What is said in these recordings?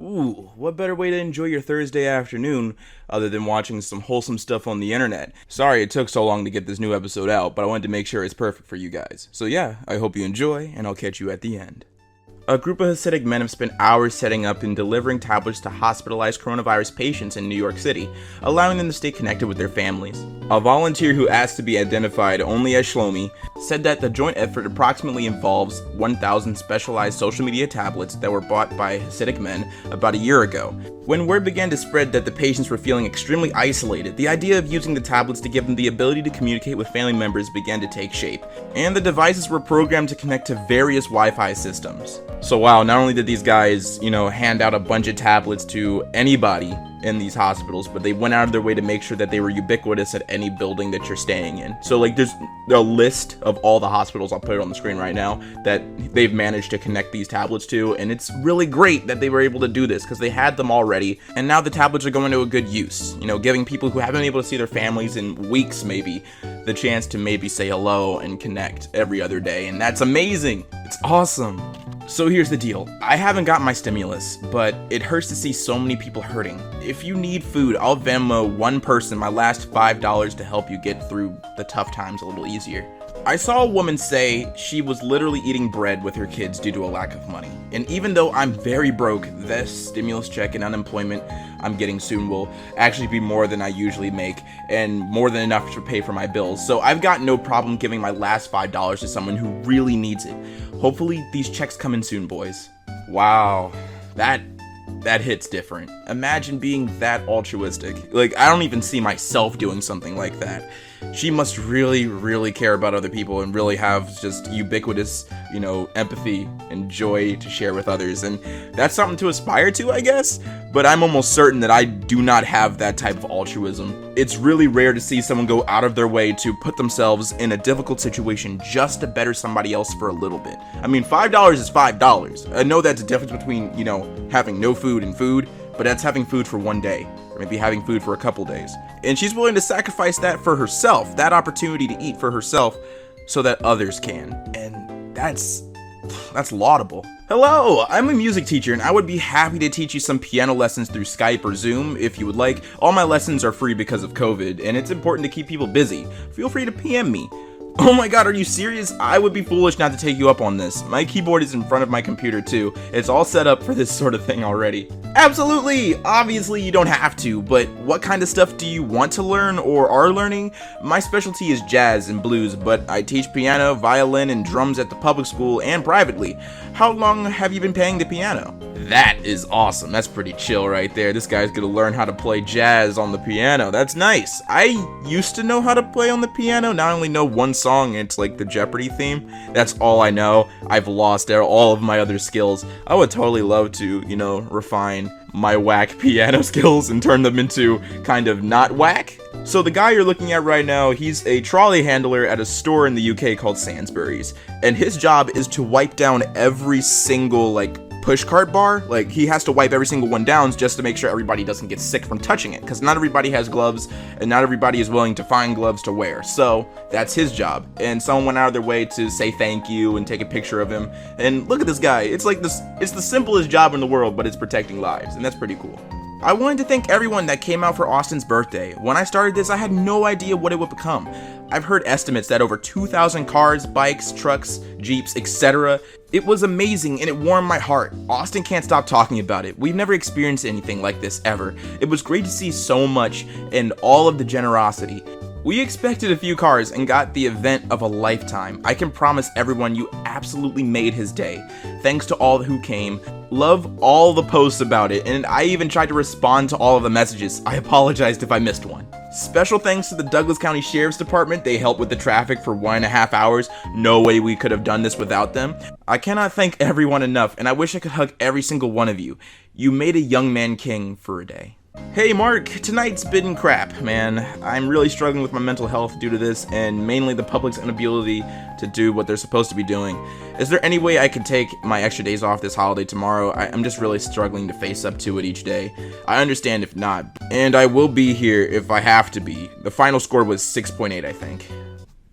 Ooh, what better way to enjoy your Thursday afternoon other than watching some wholesome stuff on the internet? Sorry it took so long to get this new episode out, but I wanted to make sure it's perfect for you guys. So yeah, I hope you enjoy, and I'll catch you at the end. A group of Hasidic men have spent hours setting up and delivering tablets to hospitalized coronavirus patients in New York City, allowing them to stay connected with their families. A volunteer who asked to be identified only as Shlomi said that the joint effort approximately involves 1,000 specialized social media tablets that were bought by Hasidic men about a year ago. When word began to spread that the patients were feeling extremely isolated, the idea of using the tablets to give them the ability to communicate with family members began to take shape, and the devices were programmed to connect to various Wi-Fi systems. So wow, not only did these guys, hand out a bunch of tablets to anybody in these hospitals, but they went out of their way to make sure that they were ubiquitous at any building that you're staying in. So there's a list of all the hospitals, I'll put it on the screen right now, that they've managed to connect these tablets to, and it's really great that they were able to do this because they had them already, and now the tablets are going to a good use, giving people who haven't been able to see their families in weeks maybe the chance to maybe say hello and connect every other day, and that's amazing. It's awesome. So here's the deal. I haven't got my stimulus, but it hurts to see so many people hurting. If you need food, I'll Venmo one person my last $5 to help you get through the tough times a little easier. I saw a woman say she was literally eating bread with her kids due to a lack of money. And even though I'm very broke, this stimulus check and unemployment I'm getting soon will actually be more than I usually make and more than enough to pay for my bills. So I've got no problem giving my last $5 to someone who really needs it. Hopefully these checks come in soon, boys. Wow, that hits different. Imagine being that altruistic. I don't even see myself doing something like that. She must really, really care about other people and really have just ubiquitous, empathy and joy to share with others. And that's something to aspire to, I guess. But I'm almost certain that I do not have that type of altruism. It's really rare to see someone go out of their way to put themselves in a difficult situation just to better somebody else for a little bit. I mean, $5 is $5. I know that's a difference between, having no food and food, but that's having food for one day, or maybe having food for a couple days. And she's willing to sacrifice that for herself, that opportunity to eat for herself, so that others can. And that's laudable. Hello, I'm a music teacher and I would be happy to teach you some piano lessons through Skype or Zoom if you would like. All my lessons are free because of COVID, and it's important to keep people busy. Feel free to PM me. Oh my god, are you serious? I would be foolish not to take you up on this. My keyboard is in front of my computer too. It's all set up for this sort of thing already. Absolutely! Obviously you don't have to, but what kind of stuff do you want to learn or are learning? My specialty is jazz and blues, but I teach piano, violin, and drums at the public school and privately. How long have you been playing the piano? That is awesome. That's pretty chill right there. This guy's gonna learn how to play jazz on the piano. That's nice. I used to know how to play on the piano. Now I only know one song, and it's the Jeopardy theme. That's all I know. I've lost all of my other skills. I would totally love to, refine my whack piano skills and turn them into kind of not whack. So the guy you're looking at right now, he's a trolley handler at a store in the UK called Sainsbury's, and his job is to wipe down every single pushcart bar. He has to wipe every single one down just to make sure everybody doesn't get sick from touching it, because not everybody has gloves and not everybody is willing to find gloves to wear. So that's his job, and someone went out of their way to say thank you and take a picture of him. And look at this guy. It's the simplest job in the world, but it's protecting lives, and that's pretty cool. I wanted to thank everyone that came out for Austin's birthday. When I started this, I had no idea what it would become. I've heard estimates that over 2,000 cars, bikes, trucks, jeeps, etc. It was amazing and it warmed my heart. Austin can't stop talking about it. We've never experienced anything like this ever. It was great to see so much and all of the generosity. We expected a few cars and got the event of a lifetime. I can promise everyone you absolutely made his day. Thanks to all who came. Love all the posts about it, and I even tried to respond to all of the messages. I apologized if I missed one. Special thanks to the Douglas County Sheriff's Department. They helped with the traffic for 1.5 hours. No way we could have done this without them. I cannot thank everyone enough, and I wish I could hug every single one of you. You made a young man king for a day. Hey Mark, tonight's been crap, man. I'm really struggling with my mental health due to this, and mainly the public's inability to do what they're supposed to be doing. Is there any way I can take my extra days off this holiday tomorrow? I'm just really struggling to face up to it each day. I understand if not, and I will be here if I have to be. The final score was 6.8, I think.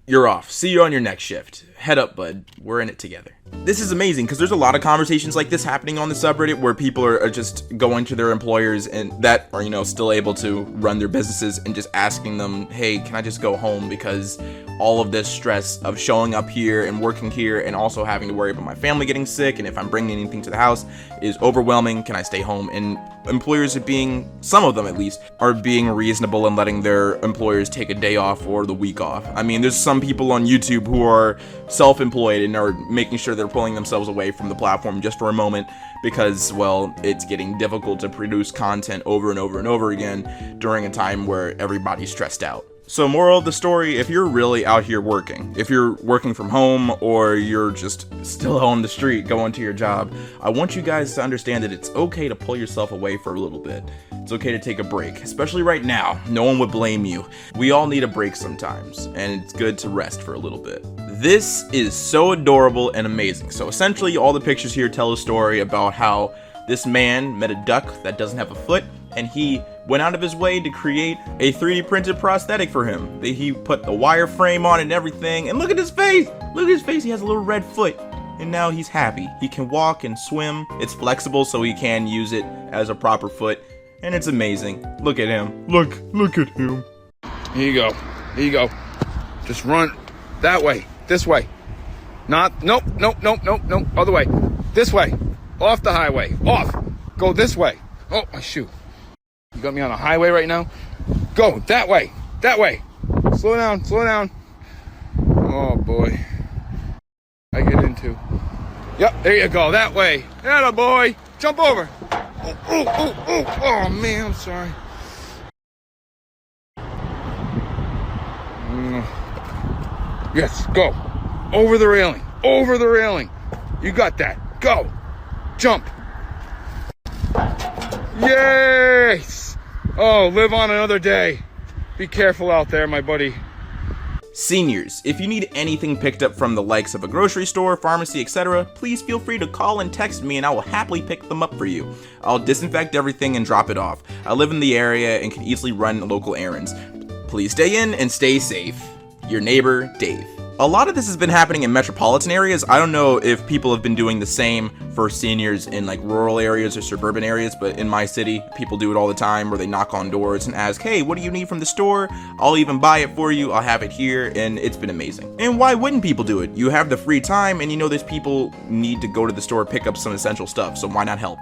You're off. See you on your next shift. Head up, bud. We're in it together. This is amazing because there's a lot of conversations like this happening on the subreddit where people are just going to their employers and that are, still able to run their businesses and just asking them, hey, can I just go home because all of this stress of showing up here and working here and also having to worry about my family getting sick and if I'm bringing anything to the house is overwhelming. Can I stay home? And employers are being, some of them at least, are being reasonable and letting their employers take a day off or the week off. I mean, there's some people on YouTube who are self-employed and are making sure they're pulling themselves away from the platform just for a moment because, well, it's getting difficult to produce content over and over and over again during a time where everybody's stressed out. So moral of the story, if you're really out here working, if you're working from home or you're just still on the street going to your job, I want you guys to understand that it's okay to pull yourself away for a little bit. It's okay to take a break, especially right now. No one would blame you. We all need a break sometimes, and it's good to rest for a little bit. This is so adorable and amazing. So essentially, all the pictures here tell a story about how this man met a duck that doesn't have a foot, and he went out of his way to create a 3D printed prosthetic for him. He put the wireframe on it and everything, and look at his face! Look at his face, he has a little red foot. And now he's happy. He can walk and swim. It's flexible so he can use it as a proper foot, and it's amazing. Look at him. Look at him. Here you go. Here you go. Just run that way. This way. Nope. Other way. This way. Off the highway. Off. Go this way. Oh, my shoe. You got me on a highway right now? Go that way. That way. Slow down. Oh, boy. I get into. Yep, there you go. That way. Atta boy. Jump over. Oh, man, I'm sorry. Yes, go. Over the railing. You got that. Go. Jump. Yes! Oh, live on another day. Be careful out there, my buddy. Seniors, if you need anything picked up from the likes of a grocery store, pharmacy, etc., please feel free to call and text me and I will happily pick them up for you. I'll disinfect everything and drop it off. I live in the area and can easily run local errands. Please stay in and stay safe. Your neighbor, Dave. A lot of this has been happening in metropolitan areas. I don't know if people have been doing the same for seniors in like rural areas or suburban areas, but in my city, people do it all the time where they knock on doors and ask, hey, what do you need from the store? I'll even buy it for you. I'll have it here, and it's been amazing. And why wouldn't people do it? You have the free time, and there's people need to go to the store, pick up some essential stuff, so why not help?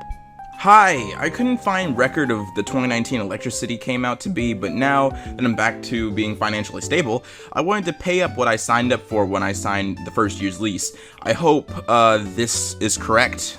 Hi, I couldn't find record of the 2019 electricity came out to be, but now that I'm back to being financially stable, I wanted to pay up what I signed up for when I signed the first year's lease. I hope this is correct.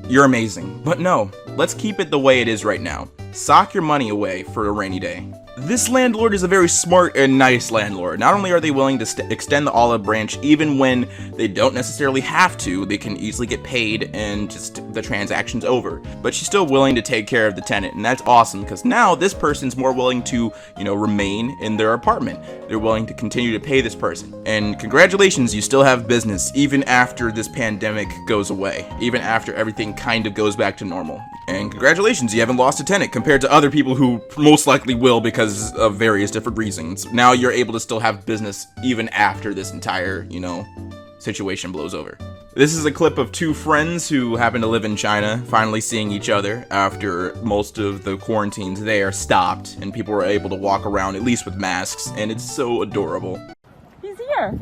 You're amazing. But no, let's keep it the way it is right now. Sock your money away for a rainy day. This landlord is a very smart and nice landlord. Not only are they willing to extend the olive branch even when they don't necessarily have to, they can easily get paid and just the transaction's over. But she's still willing to take care of the tenant, and that's awesome because now this person's more willing to, remain in their apartment. They're willing to continue to pay this person. And congratulations, you still have business even after this pandemic goes away, even after everything kind of goes back to normal. And congratulations, you haven't lost a tenant compared to other people who most likely will because of various different reasons. Now you're able to still have business even after this entire, situation blows over. This is a clip of two friends who happen to live in China finally seeing each other after most of the quarantines there stopped and people were able to walk around at least with masks, and it's so adorable. He's here.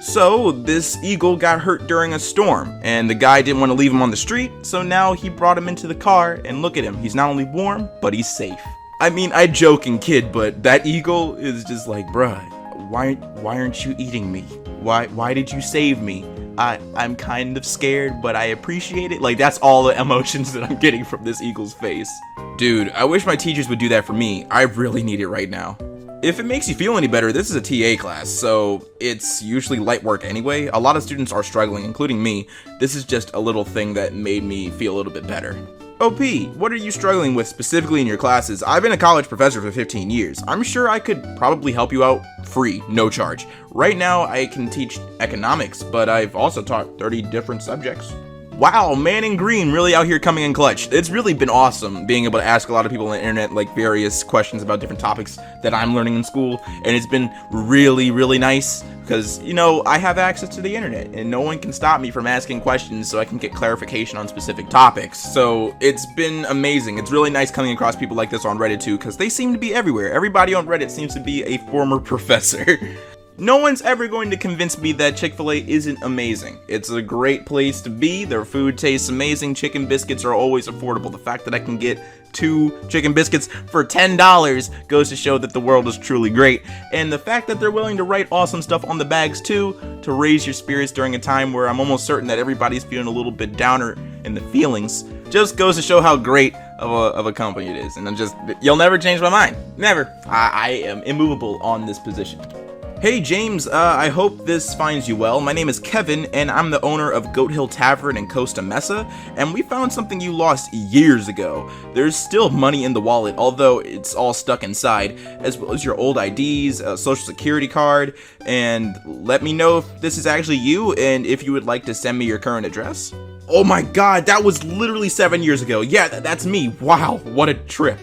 So, this eagle got hurt during a storm, and the guy didn't want to leave him on the street, so now he brought him into the car, and look at him, he's not only warm, but he's safe. I mean, I joke and kid, but that eagle is just like, bruh, why aren't you eating me? Why did you save me? I'm kind of scared, but I appreciate it. Like, that's all the emotions that I'm getting from this eagle's face. Dude, I wish my teachers would do that for me. I really need it right now. If it makes you feel any better, this is a TA class, so it's usually light work anyway. A lot of students are struggling, including me. This is just a little thing that made me feel a little bit better. OP, what are you struggling with specifically in your classes? I've been a college professor for 15 years. I'm sure I could probably help you out free, no charge. Right now, I can teach economics, but I've also taught 30 different subjects. Wow, Man in Green really out here coming in clutch. It's really been awesome being able to ask a lot of people on the internet like various questions about different topics that I'm learning in school, and it's been really, really nice because, you know, I have access to the internet and no one can stop me from asking questions so I can get clarification on specific topics. So it's been amazing. It's really nice coming across people like this on Reddit too, because they seem to be everywhere. Everybody on Reddit seems to be a former professor. No one's ever going to convince me that Chick-fil-A isn't amazing. It's a great place to be. Their food tastes amazing. Chicken biscuits are always affordable. The fact that I can get 2 chicken biscuits for $10 goes to show that the world is truly great. And the fact that they're willing to write awesome stuff on the bags too, to raise your spirits during a time where I'm almost certain that everybody's feeling a little bit downer in the feelings, just goes to show how great of a company it is. And you'll never change my mind. Never. I am immovable on this position. Hey James, I hope this finds you well. My name is Kevin, and I'm the owner of Goat Hill Tavern in Costa Mesa, and we found something you lost years ago. There's still money in the wallet, although it's all stuck inside, as well as your old IDs, a social security card, and let me know if this is actually you, and if you would like to send me your current address. Oh my god, that was literally 7 years ago. Yeah, that's me. Wow, what a trip.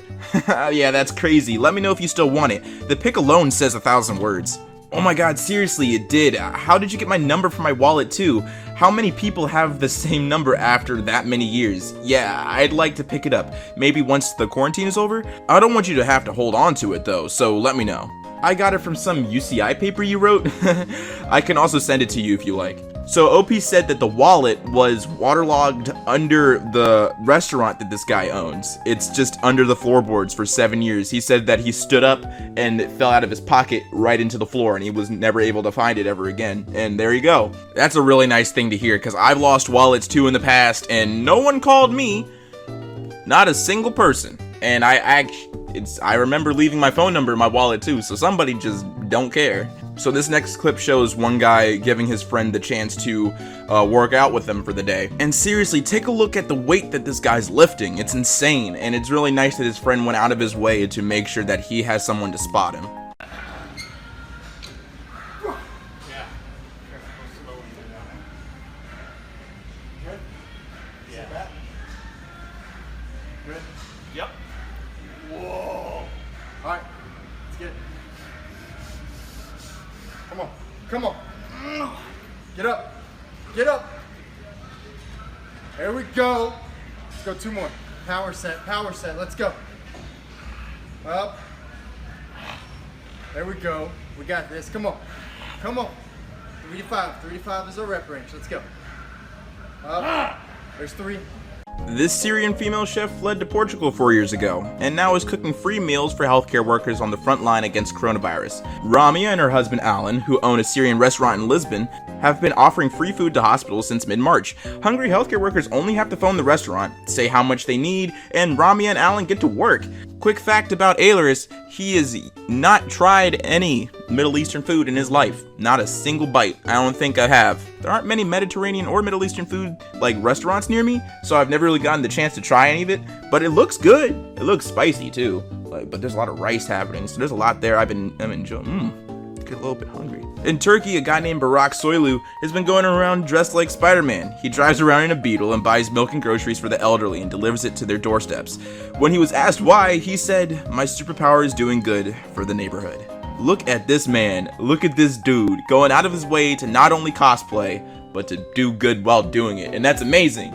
Yeah, that's crazy. Let me know if you still want it. The pic alone says 1,000 words. Oh my god, seriously, it did. How did you get my number from my wallet too? How many people have the same number after that many years? Yeah, I'd like to pick it up. Maybe once the quarantine is over? I don't want you to have to hold on to it though, so let me know. I got it from some UCI paper you wrote. I can also send it to you if you like. So OP said that the wallet was waterlogged under the restaurant that this guy owns. It's just under the floorboards for 7 years. He said that he stood up and it fell out of his pocket right into the floor and he was never able to find it ever again. And there you go. That's a really nice thing to hear because I've lost wallets too in the past and no one called me. Not a single person. And I remember leaving my phone number in my wallet too, so somebody just don't care. So this next clip shows one guy giving his friend the chance to work out with them for the day. And seriously, take a look at the weight that this guy's lifting. It's insane, and it's really nice that his friend went out of his way to make sure that he has someone to spot him. Yep. Whoa. All right, let's get it. Come on, come on. Get up, get up. There we go. Let's go 2 more. Power set, let's go. Up. There we go. We got this, come on. Come on. 3 to 5, 3 to 5 is our rep range, let's go. Up, there's 3. This Syrian female chef fled to Portugal 4 years ago, and now is cooking free meals for healthcare workers on the front line against coronavirus. Ramia and her husband Alan, who own a Syrian restaurant in Lisbon, have been offering free food to hospitals since mid-March. Hungry healthcare workers only have to phone the restaurant, say how much they need, and Ramia and Alan get to work. Quick fact about Ailurus, he has not tried any Middle Eastern food in his life. Not a single bite. I don't think I have. There aren't many Mediterranean or Middle Eastern food like restaurants near me, so I've never really gotten the chance to try any of it, but it looks good. It looks spicy too, but there's a lot of rice happening, so there's a lot there I'm enjoying. Get a little bit hungry. In Turkey, a guy named Barak Soylu has been going around dressed like Spider-Man. He drives around in a Beetle and buys milk and groceries for the elderly and delivers it to their doorsteps. When he was asked why, he said, "My superpower is doing good for the neighborhood." Look at this man. Look at this dude going out of his way to not only cosplay, but to do good while doing it, and that's amazing.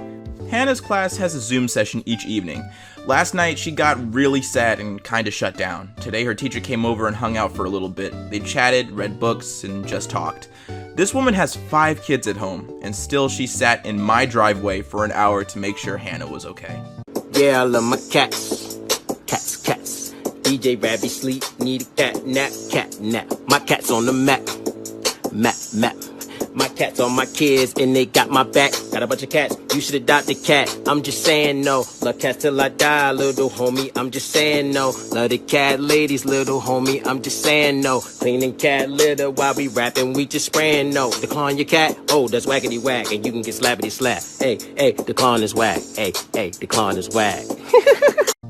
Hannah's class has a Zoom session each evening. Last night, she got really sad and kinda shut down. Today, her teacher came over and hung out for a little bit. They chatted, read books, and just talked. This woman has 5 kids at home, and still she sat in my driveway for an hour to make sure Hannah was okay. Yeah, I love my cats. Cats. DJ Rabbit sleep, need a cat nap. My cat's on the map. My cats are my kids and they got my back. Got a bunch of cats, you should adopt a cat. I'm just saying no. Love cats till I die, little homie. I'm just saying no. Love the cat ladies, little homie. I'm just saying no. Cleaning cat litter while we rapping, we just spraying no. Decline your cat, oh, that's whackity whack. And you can get slappity slap. Hey, hey, decline is whack. Hey, hey, decline is whack.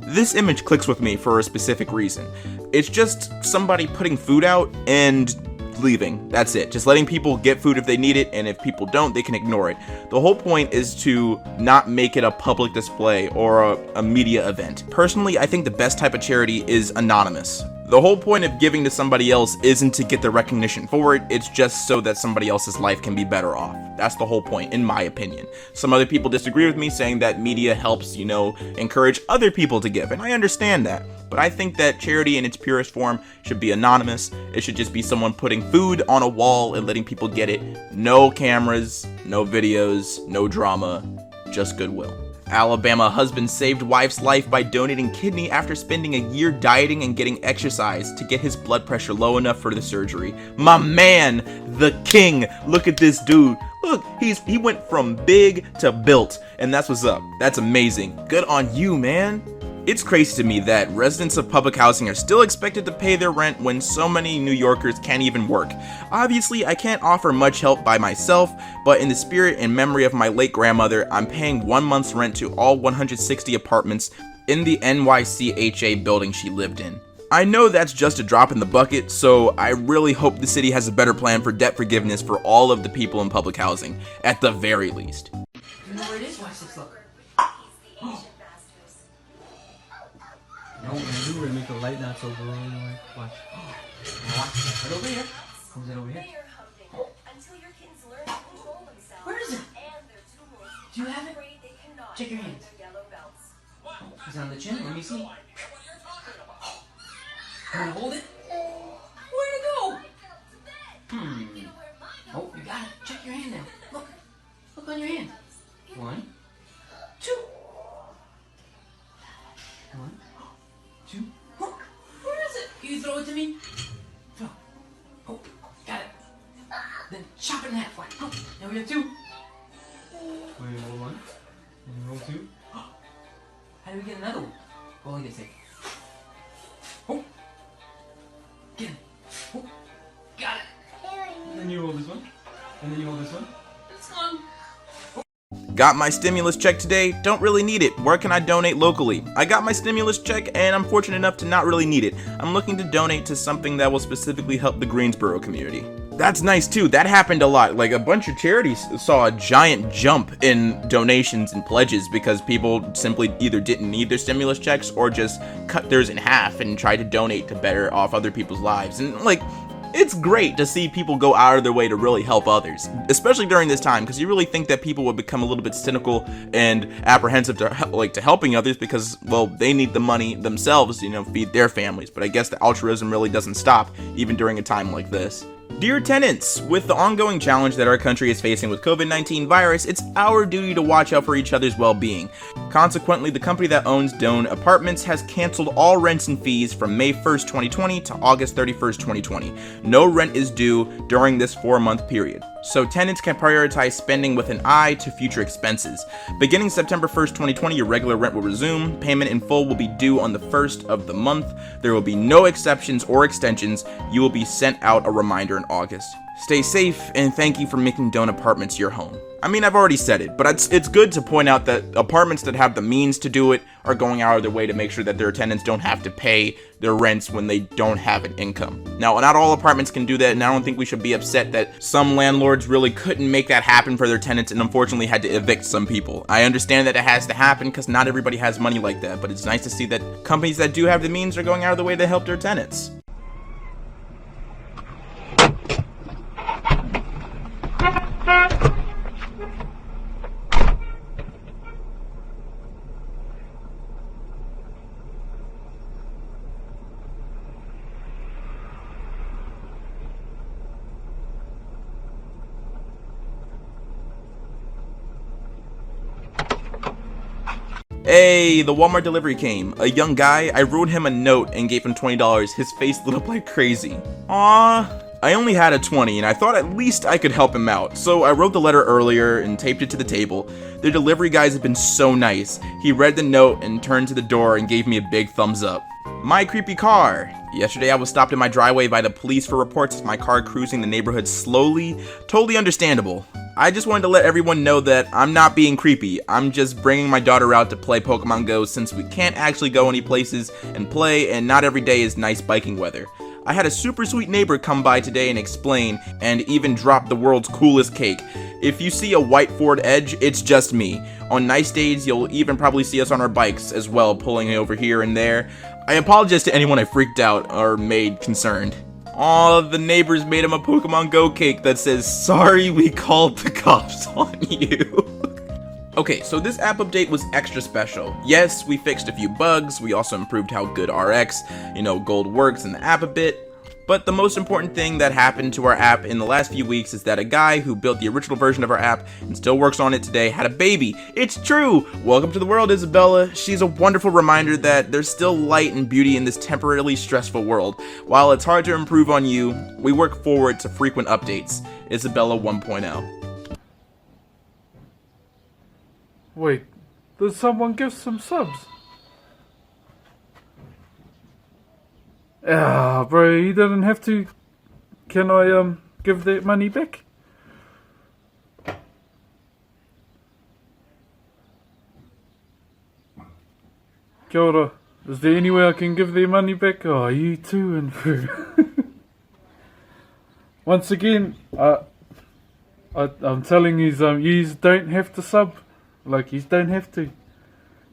This image clicks with me for a specific reason. It's just somebody putting food out and leaving. That's it. Just letting people get food if they need it, and if people don't, they can ignore it. The whole point is to not make it a public display or a media event. Personally, I think the best type of charity is anonymous. The whole point of giving to somebody else isn't to get the recognition for it, it's just so that somebody else's life can be better off. That's the whole point, in my opinion. Some other people disagree with me, saying that media helps, encourage other people to give, and I understand that. But I think that charity in its purest form should be anonymous. It should just be someone putting food on a wall and letting people get it. No cameras, no videos, no drama, just goodwill. Alabama husband saved wife's life by donating kidney after spending a year dieting and getting exercise to get his blood pressure low enough for the surgery. My man, the king. Look at this dude. Look, he went from big to built, and that's what's up. That's amazing. Good on you, man. It's crazy to me that residents of public housing are still expected to pay their rent when so many New Yorkers can't even work. Obviously, I can't offer much help by myself, but in the spirit and memory of my late grandmother, I'm paying 1 month's rent to all 160 apartments in the NYCHA building she lived in. I know that's just a drop in the bucket, so I really hope the city has a better plan for debt forgiveness for all of the people in public housing, at the very least. You know where it is? Watch this, look. No, man, we're gonna make the light not so blue anyway. Watch. Watch. Right over here. Comes it over here. Where is it? Do you have it? Check your hands. Is it on the chin? Let me see. You wanna hold it? Where'd it go? Oh, you got it. Check your hand now. Look. Look on your hand. 1, 2. 1, 2. Oh, where is it? Can you throw it to me? Throw. Oh, got it. Then chop it in half. Oh, now we have 2. Wait, roll 1. And roll 2. How do we get another one? Go like this. Oh. Get it. Oh. Got it. And then you roll this one. And then you hold this one. It's gone. Got my stimulus check today? Don't really need it. Where can I donate locally? I got my stimulus check and I'm fortunate enough to not really need it. I'm looking to donate to something that will specifically help the Greensboro community. That's nice too. That happened a lot. Like a bunch of charities saw a giant jump in donations and pledges because people simply either didn't need their stimulus checks or just cut theirs in half and tried to donate to better off other people's lives. And it's great to see people go out of their way to really help others, especially during this time, because you really think that people would become a little bit cynical and apprehensive to helping others because, well, they need the money themselves to, feed their families. But I guess the altruism really doesn't stop, even during a time like this. Dear tenants, with the ongoing challenge that our country is facing with COVID-19 virus, it's our duty to watch out for each other's well-being. Consequently, the company that owns Doan Apartments has canceled all rents and fees from May 1st, 2020 to August 31st, 2020. No rent is due during this 4-month period, so tenants can prioritize spending with an eye to future expenses. Beginning September 1st, 2020, your regular rent will resume. Payment in full will be due on the 1st of the month. There will be no exceptions or extensions. You will be sent out a reminder in August. Stay safe, and thank you for making Doan Apartments your home. I mean, I've already said it, but it's good to point out that apartments that have the means to do it are going out of their way to make sure that their tenants don't have to pay their rents when they don't have an income. Now, not all apartments can do that, and I don't think we should be upset that some landlords really couldn't make that happen for their tenants and unfortunately had to evict some people. I understand that it has to happen because not everybody has money like that, but it's nice to see that companies that do have the means are going out of their way to help their tenants. Hey, the Walmart delivery came. A young guy, I wrote him a note and gave him $20. His face lit up like crazy. Aww. I only had a 20 and I thought at least I could help him out, so I wrote the letter earlier and taped it to the table. The delivery guys have been so nice. He read the note and turned to the door and gave me a big thumbs up. My creepy car. Yesterday I was stopped in my driveway by the police for reports of my car cruising the neighborhood slowly. Totally understandable. I just wanted to let everyone know that I'm not being creepy. I'm just bringing my daughter out to play Pokemon Go since we can't actually go any places and play, and not every day is nice biking weather. I had a super sweet neighbor come by today and explain, and even drop the world's coolest cake. If you see a white Ford Edge, it's just me. On nice days, you'll even probably see us on our bikes as well, pulling over here and there. I apologize to anyone I freaked out or made concerned. Aw, the neighbors made him a Pokemon Go cake that says, "Sorry we called the cops on you." Okay, so this app update was extra special. Yes, we fixed a few bugs, we also improved how good RX, Gold works in the app a bit. But the most important thing that happened to our app in the last few weeks is that a guy who built the original version of our app and still works on it today had a baby. It's true! Welcome to the world, Isabella. She's a wonderful reminder that there's still light and beauty in this temporarily stressful world. While it's hard to improve on you, we work forward to frequent updates. Isabella 1.0. Wait, did someone give some subs? Ah, bro, you didn't have to. Can I, give that money back? Kia ora. Is there any way I can give their money back? Oh, you too, and once again, I'm telling you, you don't have to sub. Like, you don't have to.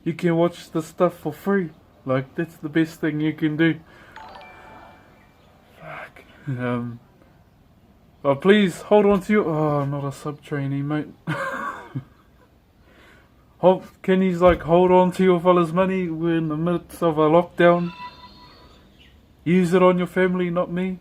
You can watch the stuff for free. Like, that's the best thing you can do. Fuck. Oh, please, hold on to your... Oh, I'm not a sub trainee, mate. Can you, hold on to your fella's money? We're in the midst of a lockdown. Use it on your family, not me.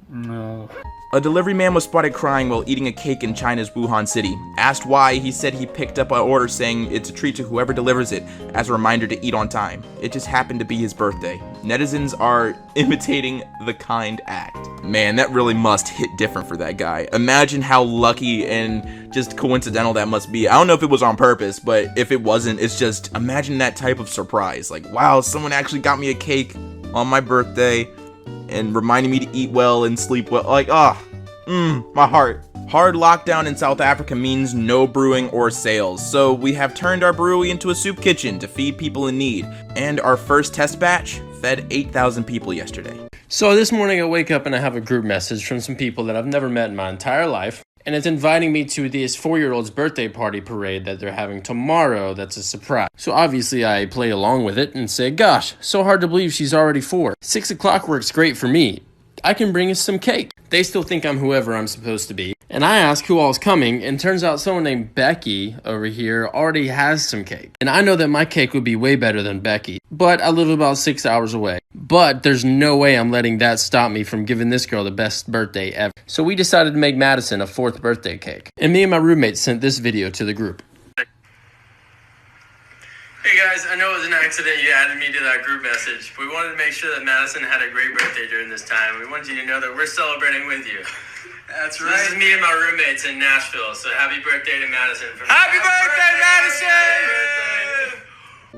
No. A delivery man was spotted crying while eating a cake in China's Wuhan city. Asked why, he said he picked up an order saying it's a treat to whoever delivers it as a reminder to eat on time. It just happened to be his birthday. Netizens are imitating the kind act. Man, that really must hit different for that guy. Imagine how lucky and just coincidental that must be. I don't know if it was on purpose, but if it wasn't, it's just imagine that type of surprise. Like, wow, someone actually got me a cake on my birthday and reminding me to eat well and sleep well. Like, my heart. Hard lockdown in South Africa means no brewing or sales, so we have turned our brewery into a soup kitchen to feed people in need. And our first test batch fed 8,000 people yesterday. So this morning I wake up and I have a group message from some people that I've never met in my entire life. And it's inviting me to this 4-year-old's birthday party parade that they're having tomorrow that's a surprise. So obviously I play along with it and say, gosh, so hard to believe she's already 4. 6 o'clock works great for me. I can bring us some cake. They still think I'm whoever I'm supposed to be. And I ask who all's coming, and turns out someone named Becky over here already has some cake. And I know that my cake would be way better than Becky, but I live about 6 hours away. But there's no way I'm letting that stop me from giving this girl the best birthday ever. So we decided to make Madison a 4th birthday cake. And me and my roommate sent this video to the group. Hey guys, I know it was an accident you added me to that group message. We wanted to make sure that Madison had a great birthday during this time. We wanted you to know that we're celebrating with you. That's right. This is me and my roommates in Nashville, so happy birthday to Madison. Happy birthday, Madison!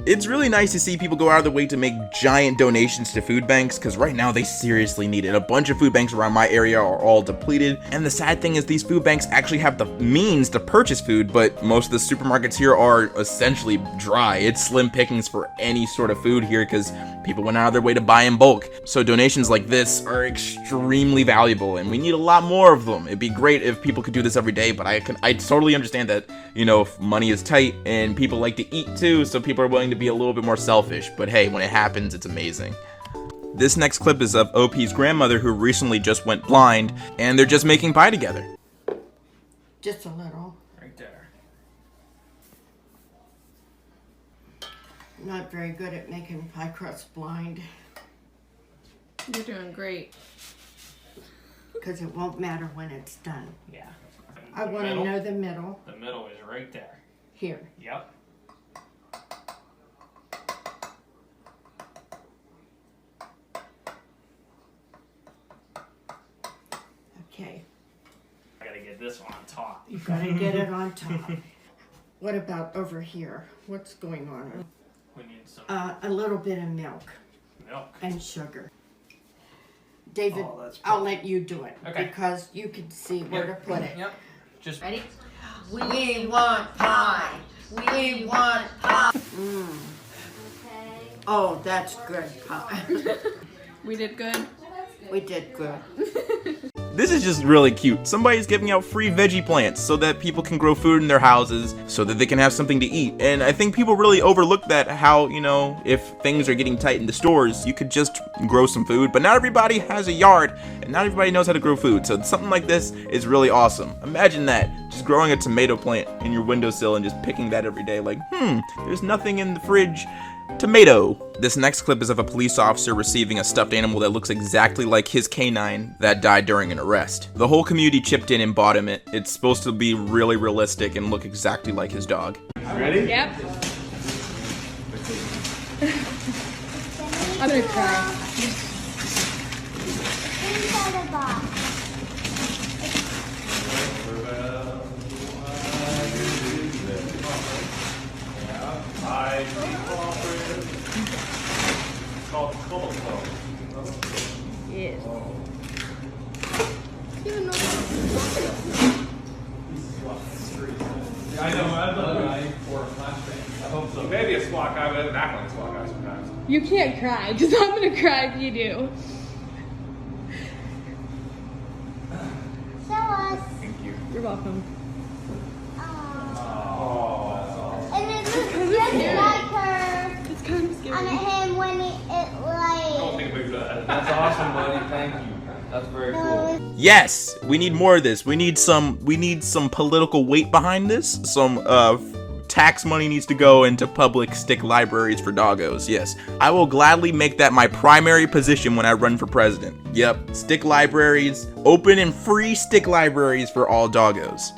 It's really nice to see people go out of their way to make giant donations to food banks, because right now they seriously need it. A bunch of food banks around my area are all depleted, and the sad thing is these food banks actually have the means to purchase food, but most of the supermarkets here are essentially dry. It's slim pickings for any sort of food here because people went out of their way to buy in bulk. So donations like this are extremely valuable, and we need a lot more of them. It'd be great if people could do this every day, but I totally understand that, if money is tight and people like to eat too, so people are willing to be a little bit more selfish, but hey, when it happens, it's amazing. This next clip is of OP's grandmother who recently just went blind, and they're just making pie together. Just a little. Right there. Not very good at making pie crust blind. You're doing great. Because it won't matter when it's done. Yeah. I want to know the middle. The middle is right there. Here. Yep. get this one on top. You gotta get it on top. What about over here? What's going on? We need some A little bit of milk milk. and sugar. David, Oh, that's I'll let you do it Okay. because you can see where to put it. Yep. Just Ready? We want pie. We want pie. Oh, that's good pie. We did good. We did good. This is just really cute. Somebody's giving out free veggie plants so that people can grow food in their houses so that they can have something to eat. And I think people really overlook that, how, you know, if things are getting tight in the stores, you could just grow some food. But not everybody has a yard and not everybody knows how to grow food. So something like this is really awesome. Imagine that, just growing a tomato plant in your windowsill and just picking that every day. Like, there's nothing in the fridge. Tomato. This next clip is of a police officer receiving a stuffed animal that looks exactly like his canine that died during an arrest. The whole community chipped in and bought him it. It's supposed to be really realistic and look exactly like his dog. ready? Yep. I'm gonna cry. Yes. I know, I hope so. Maybe a squawk eye, but back on a squawk eye sometimes. You can't cry, because I'm gonna cry if you do. Show us. Thank you. You're welcome. And it looks just like her It's kind of on scary. him when it Don't like. think about that. That's awesome, buddy. Thank you. That's very cool. Yes, we need more of this. We need some political weight behind this. Some tax money needs to go into public stick libraries for doggos. Yes, I will gladly make that my primary position when I run for president. Yep, stick libraries, open and free stick libraries for all doggos.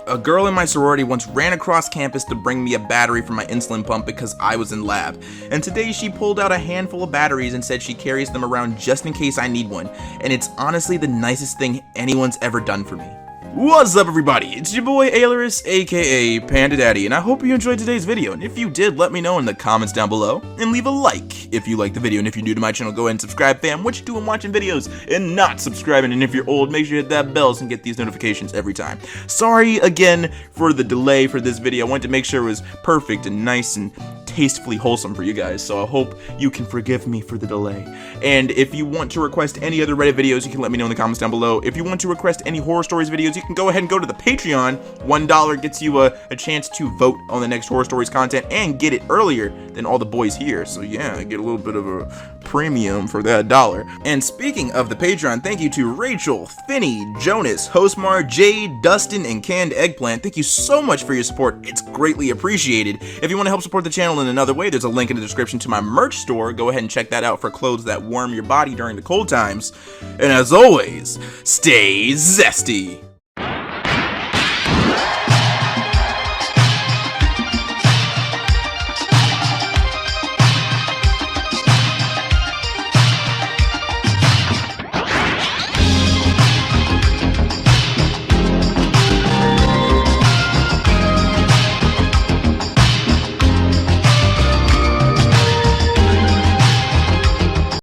A girl in my sorority once ran across campus to bring me a battery for my insulin pump because I was in lab. And today she pulled out a handful of batteries and said she carries them around just in case I need one. And it's honestly the nicest thing anyone's ever done for me. What's up, everybody? It's your boy Ailurus, aka Panda Daddy, and I hope you enjoyed today's video. And if you did, let me know in the comments down below, and leave a like if you liked the video. And if you're new to my channel, go ahead and subscribe, fam. What you doing watching videos and not subscribing? And if you're old, make sure you hit that bell so you can get these notifications every time. Sorry again for the delay for this video. I wanted to make sure it was perfect and nice and tastefully wholesome for you guys, so I hope you can forgive me for the delay. And if you want to request any other Reddit videos, you can let me know in the comments down below. If you want to request any horror stories videos, you can go ahead and go to the Patreon. $1 gets you a chance to vote on the next horror stories content and get it earlier than all the boys here. So yeah, get a little bit of a premium for that $1. And speaking of the Patreon, thank you to Rachel, Finny, Jonas, Hostmar, Jade, Dustin, and Canned Eggplant. Thank you so much for your support. It's greatly appreciated. If you want to help support the channel in another way, there's a link in the description to my merch store. Go ahead and check that out for clothes that warm your body during the cold times. And as always, stay zesty.